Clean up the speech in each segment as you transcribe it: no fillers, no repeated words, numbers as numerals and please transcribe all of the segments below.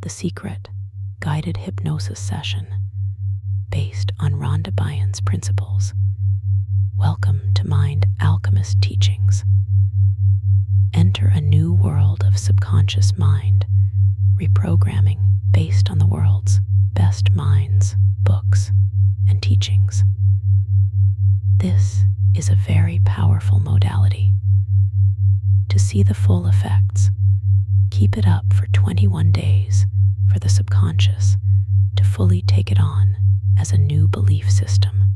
The Secret guided hypnosis session based on Rhonda Byrne's principles. Welcome to Mind Alchemist Teachings. Enter a new world of subconscious mind, reprogramming based on the world's best minds, books, and teachings. This is a very powerful modality. To see the full effects, keep it up for 21 days for the subconscious to fully take it on as a new belief system.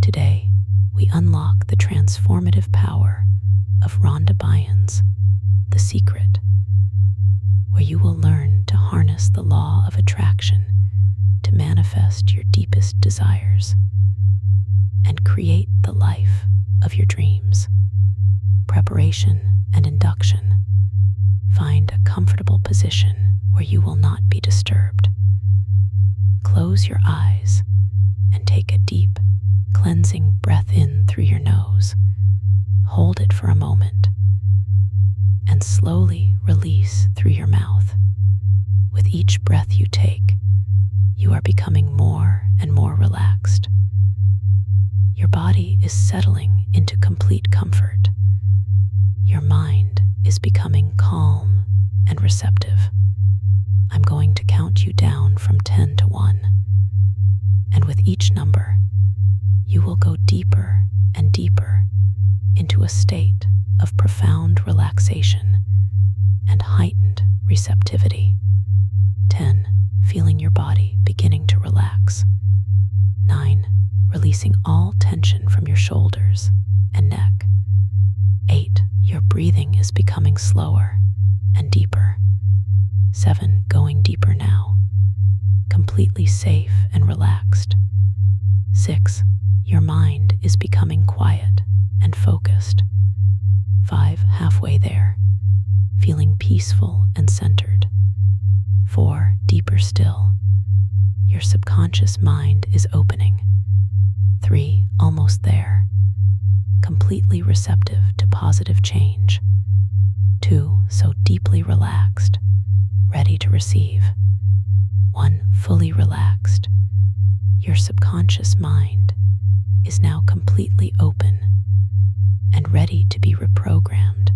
Today, we unlock the transformative power of Rhonda Byrne's The Secret, where you will learn to harness the law of attraction to manifest your deepest desires and create the life of your dreams. Preparation and induction. Find a comfortable position where you will not be disturbed. Close your eyes and take a deep, cleansing breath in through your nose. Hold it for a moment and slowly release through your mouth. With each breath you take, you are becoming more and more relaxed. Your body is settling into complete comfort. Your mind is becoming calm and receptive. I'm going to count you down from 10 to 1. And with each number, you will go deeper and deeper into a state of profound relaxation and heightened receptivity. 10. Feeling your body beginning to relax. 9. Releasing all tension from your shoulders and neck. 8. Your breathing is becoming slower and deeper. 7. Going deeper now, completely safe and relaxed. 6. Your mind is becoming quiet and focused. 5. Halfway there, feeling peaceful and centered. 4. Deeper still, your subconscious mind is opening. 3. Almost there, completely receptive to positive change. 2. So deeply relaxed, ready to receive. 1. Fully relaxed. Your subconscious mind is now completely open and ready to be reprogrammed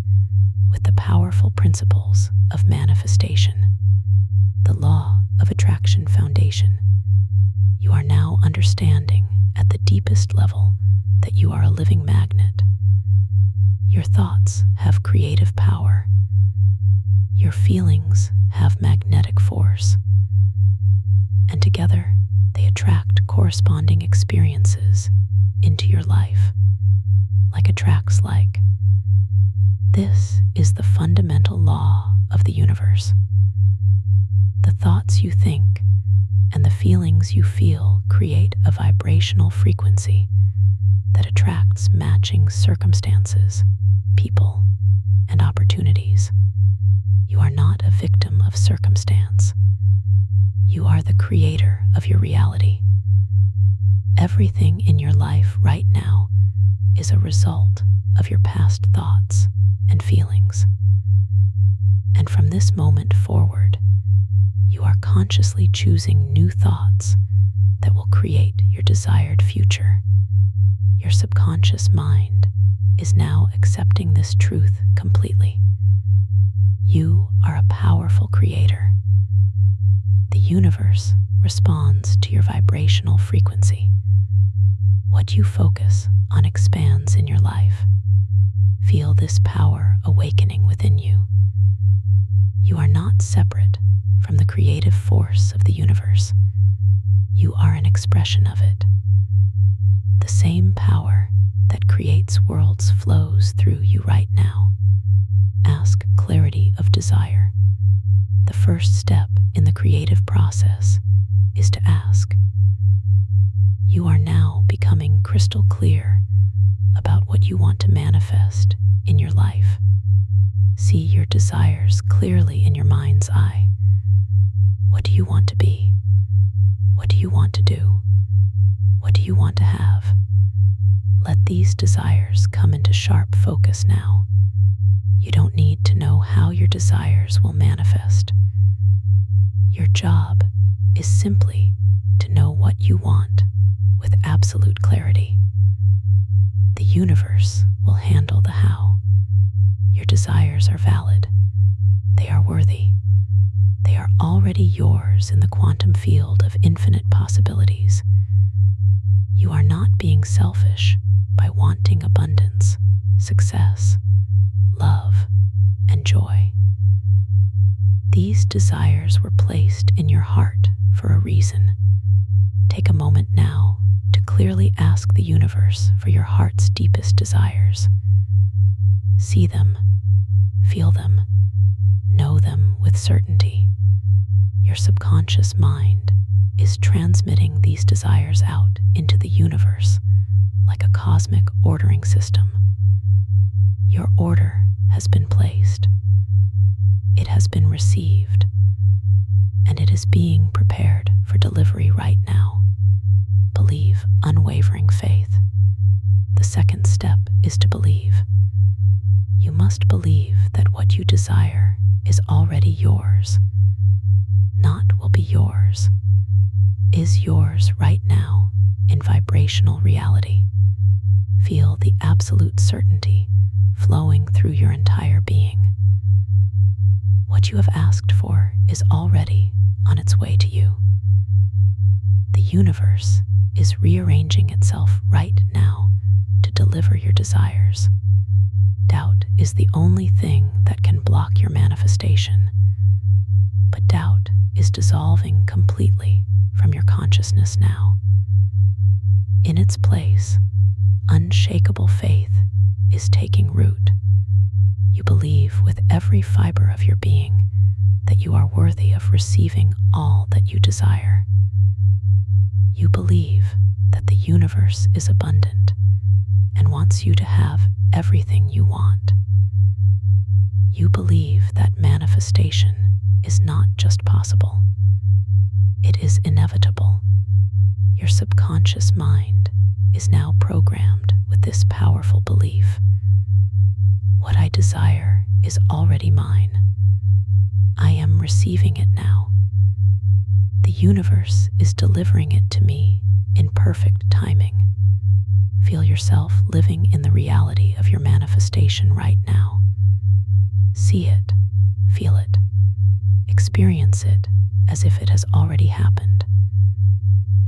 with the powerful principles of manifestation, the law of attraction foundation. You are now understanding at the deepest level that you are a living magnet. Your thoughts have creative power. Your feelings have magnetic force. And together, they attract corresponding experiences into your life, like attracts like. This is the fundamental law of the universe. The thoughts you think and the feelings you feel create a vibrational frequency that attracts matching circumstances, people, and opportunities. You are not a victim of circumstance. You are the creator of your reality. Everything in your life right now is a result of your past thoughts and feelings. And from this moment forward, you are consciously choosing new thoughts that will create your desired future. Your subconscious mind is now accepting this truth completely. You are a powerful creator. The universe responds to your vibrational frequency. What you focus on expands in your life. Feel this power awakening within you. You are not separate from the creative force of the universe. You are an expression of it. The same power that creates worlds flows through you right now. Ask clarity of desire. The first step in the creative process is to ask. You are now becoming crystal clear about what you want to manifest in your life. See your desires clearly in your mind's eye. What do you want to be? What do you want to do? What do you want to have? Let these desires come into sharp focus now. You don't need to know how your desires will manifest. job is simply to know what you want with absolute clarity. The universe will handle the how. Your desires are valid. They are worthy. They are already yours in the quantum field of infinite possibilities. You are not being selfish by wanting abundance, success, love, and joy. These desires were placed in your heart for a reason. Take a moment now to clearly ask the universe for your heart's deepest desires. See them, feel them, know them with certainty. Your subconscious mind is transmitting these desires out into the universe like a cosmic ordering system. Your order has been placed. It has been received, and it is being prepared for delivery right now. Believe unwavering faith. The second step is to believe. You must believe that what you desire is already yours. Not will be yours, is yours right now in vibrational reality. Feel the absolute certainty flowing through your entire being. What you have asked for is already on its way to you. The universe is rearranging itself right now to deliver your desires. Doubt is the only thing that can block your manifestation. But doubt is dissolving completely from your consciousness now. In its place, unshakable faith is taking root. You believe with every fiber of your being that you are worthy of receiving all that you desire. You believe that the universe is abundant and wants you to have everything you want. You believe that manifestation is not just possible, it is inevitable. Your subconscious mind is now programmed with this powerful belief. What I desire is already mine. I am receiving it now. The universe is delivering it to me in perfect timing. Feel yourself living in the reality of your manifestation right now. See it, feel it, experience it as if it has already happened.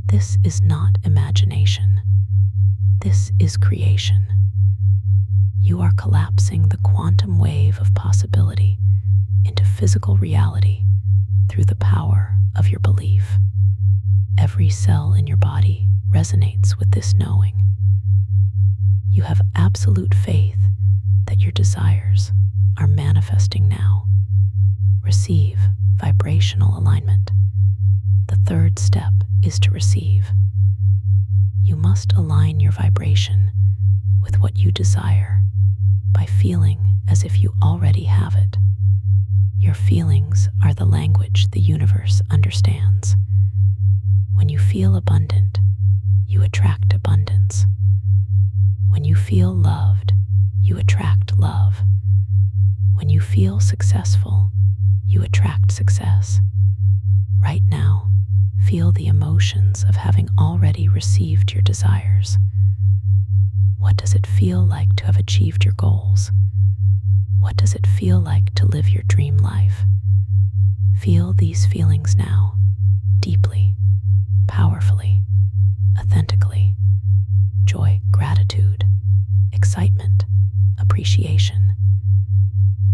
This is not imagination. This is creation. You are collapsing the quantum wave of possibility into physical reality through the power of your belief. Every cell in your body resonates with this knowing. You have absolute faith that your desires are manifesting now. Receive vibrational alignment. The third step is to receive. You must align your vibration with what you desire by feeling as if you already have it. Your feelings are the language the universe understands. When you feel abundant, you attract abundance. When you feel loved, you attract love. When you feel successful, you attract success. Right now, feel the emotions of having already received your desires. What does it feel like to have achieved your goals? What does it feel like to live your dream life? Feel these feelings now, deeply, powerfully, authentically. Joy, gratitude, excitement, appreciation.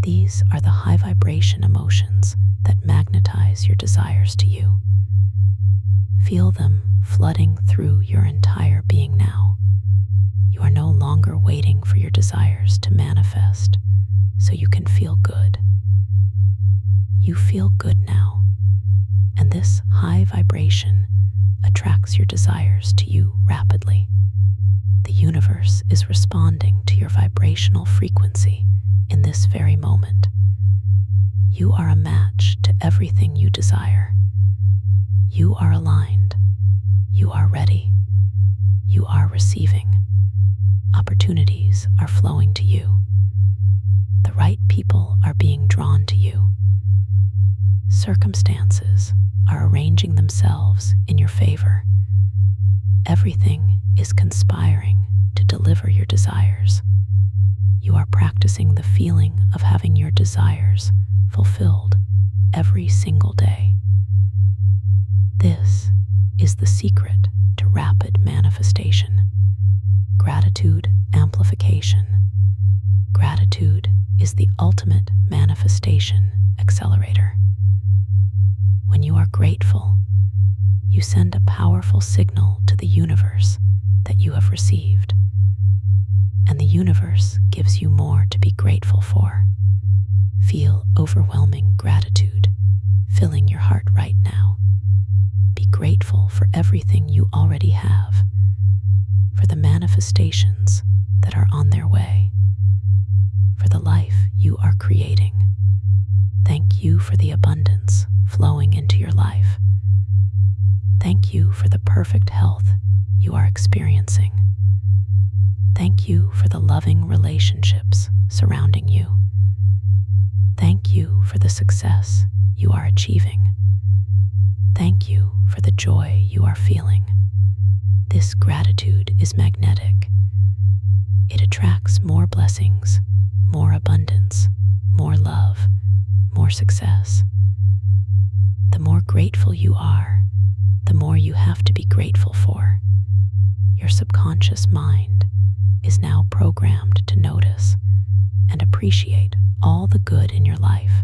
These are the high vibration emotions that magnetize your desires to you. Feel them flooding through your entire being now. You are no longer waiting for your desires to manifest so you can feel good. You feel good now, and this high vibration attracts your desires to you rapidly. The universe is responding to your vibrational frequency in this very moment. You are a match to everything you desire. You are aligned. You are ready. You are receiving. Opportunities are flowing to you. The right people are being drawn to you. Circumstances are arranging themselves in your favor. Everything is conspiring to deliver your desires. You are practicing the feeling of having your desires fulfilled every single day. This is the secret to rapid manifestation. Gratitude amplification. Gratitude is the ultimate manifestation accelerator. When you are grateful, you send a powerful signal to the universe that you have received, and the universe gives you more to be grateful for. Feel overwhelming gratitude filling your heart right now. Be grateful for everything you already have, for the manifestations that are on their way, for the life you are creating. Thank you for the abundance flowing into your life. Thank you for the perfect health you are experiencing. Thank you for the loving relationships surrounding you. Thank you for the success you are achieving. Thank you for the joy you are feeling. This gratitude is magnetic. It attracts more blessings, more abundance, more love, more success. The more grateful you are, the more you have to be grateful for. Your subconscious mind is now programmed to notice and appreciate all the good in your life.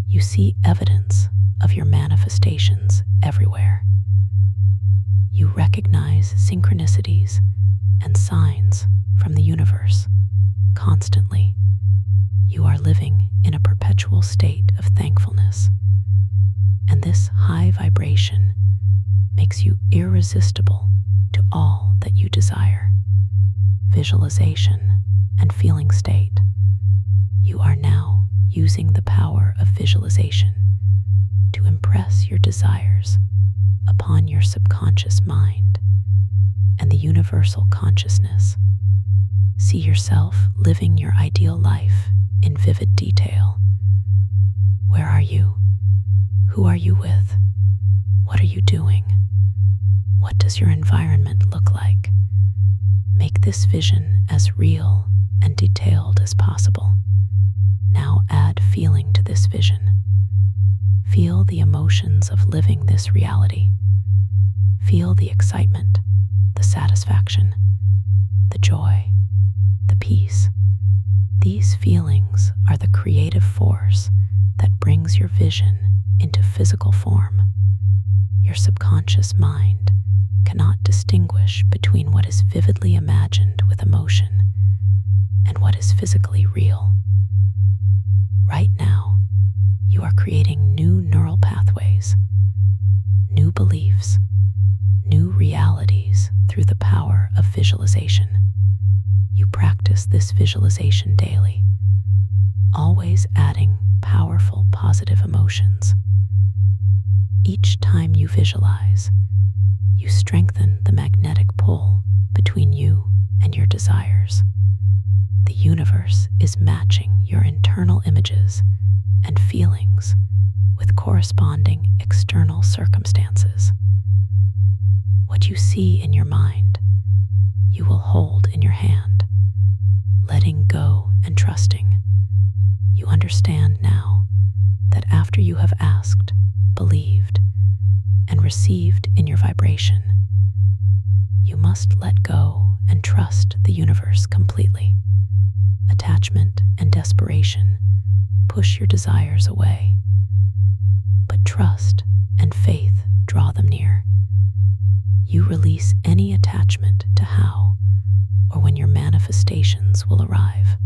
You see evidence of your manifestations everywhere. You recognize synchronicities and signs from the universe constantly. You are living in a perpetual state of thankfulness, and this high vibration makes you irresistible to all that you desire. Visualization and feeling state. You are now using the power of visualization to impress your desires upon your subconscious mind and the universal consciousness. See yourself living your ideal life in vivid detail. Where are you? Who are you with? What are you doing? What does your environment look like? Make this vision as real and detailed as possible. Now add feeling to this vision. Feel the emotions of living this reality. Feel the excitement, the satisfaction, the joy, the peace. These feelings are the creative force that brings your vision into physical form. Your subconscious mind cannot distinguish between what is vividly imagined with emotion and what is physically real. Right now, you are creating new neural pathways, new beliefs, new realities through the power of visualization. You practice this visualization daily, always adding powerful positive emotions. Each time you visualize, you strengthen the magnetic pull between you and your desires. The universe is matching your internal images and feelings with corresponding external circumstances. What you see in your mind, you will hold in your hand, letting go and trusting. You understand now that after you have asked, believed, and received in your vibration, you must let go and trust the universe completely. Attachment and desperation push your desires away, but trust and faith draw them near. You release any attachment to how or when your manifestations will arrive.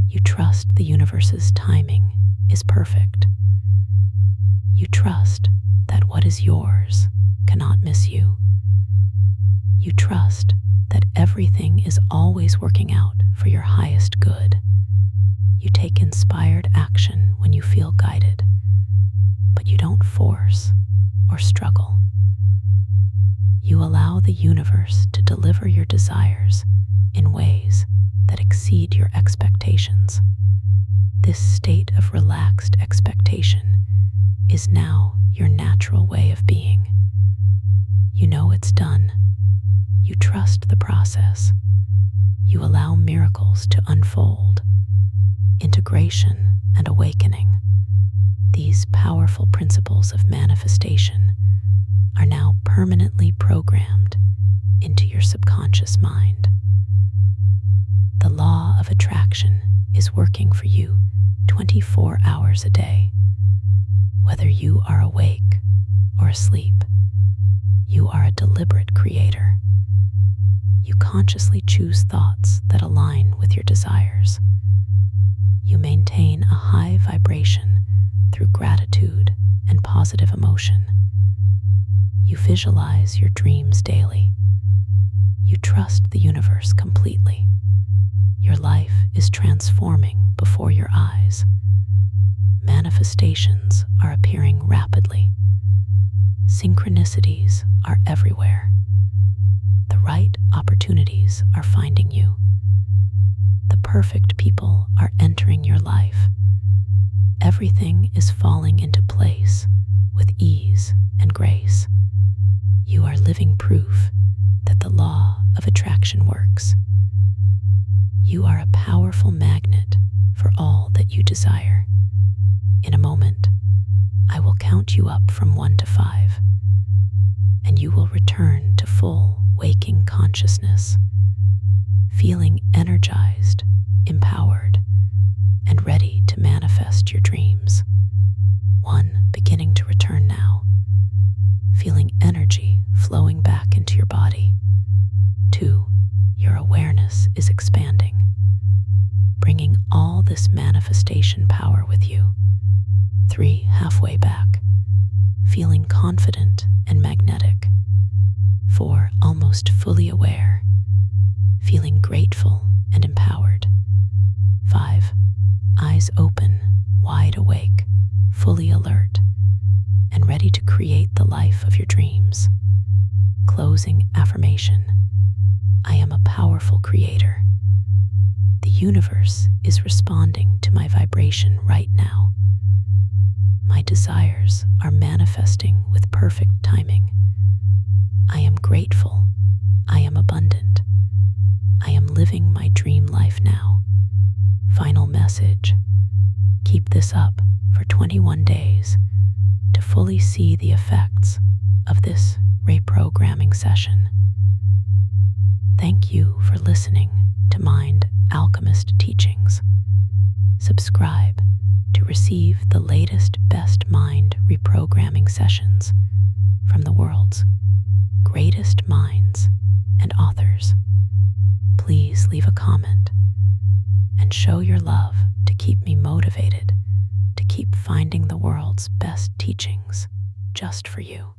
You trust the universe's timing is perfect. You trust that what is yours cannot miss you. You trust that everything is always working out for your highest good. You take inspired action when you feel guided, but you don't force or struggle. You allow the universe to deliver your desires in ways that exceed your expectations. This state of relaxed expectation manifestation is now your natural way of being. You know it's done. You trust the process. You allow miracles to unfold. Integration and awakening. These powerful principles of manifestation are now permanently programmed into your subconscious mind. The law of attraction is working for you 24 hours a day. Whether you are awake or asleep, you are a deliberate creator. You consciously choose thoughts that align with your desires. You maintain a high vibration through gratitude and positive emotion. You visualize your dreams daily. You trust the universe completely. Your life is transforming before your eyes. Manifestations are appearing rapidly. Synchronicities are everywhere. The right opportunities are finding you. The perfect people are entering your life. Everything is falling into place with ease and grace. You are living proof that the law of attraction works. You are a powerful magnet for all that you desire. In a moment, I will count you up from 1 to 5, and you will return to full waking consciousness, feeling energized, empowered, and ready to manifest your dreams. 1, beginning to return now, feeling energy flowing back into your body. 2, your awareness is expanding, bringing all this manifestation power with you. 3, halfway back, feeling confident and magnetic. 4, almost fully aware, feeling grateful and empowered. 5, eyes open, wide awake, fully alert, and ready to create the life of your dreams. Closing affirmation. I am a powerful creator. The universe is responding to my vibration right now. My desires are manifesting with perfect timing. I am grateful. I am abundant. I am living my dream life now. Final message. Keep this up for 21 days to fully see the effects of this reprogramming session. Thank you for listening to Mind Alchemist Teachings. Subscribe to receive the latest best mind reprogramming sessions from the world's greatest minds and authors. Please leave a comment and show your love to keep me motivated to keep finding the world's best teachings just for you.